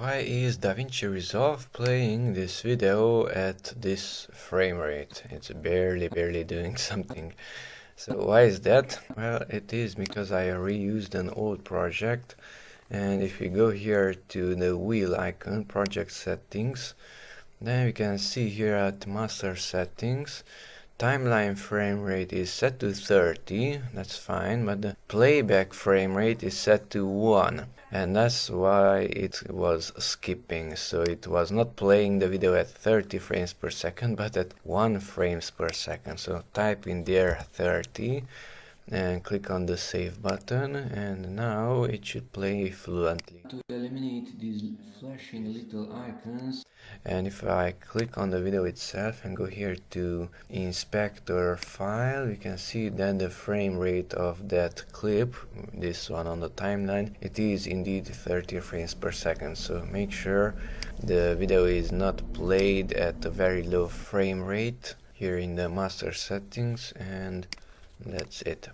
Why is Davinci Resolve playing this video at this frame rate? It's barely doing something. So why is that? Well, it is because I reused an old project, and if we go here to the wheel icon, project settings, then we can see here at master settings, timeline frame rate is set to 30, that's fine, but the playback frame rate is set to 1, and that's why it was skipping. So it was not playing the video at 30 frames per second, but at 1 frames per second. So type in there 30 and click on the save button, and now it should play fluently. To eliminate these flashing little icons, and if I click on the video itself and go here to inspector file, you can see then the frame rate of that clip, this one on the timeline, it is indeed 30 frames per second. So make sure the video is not played at a very low frame rate here in the master settings, and that's it.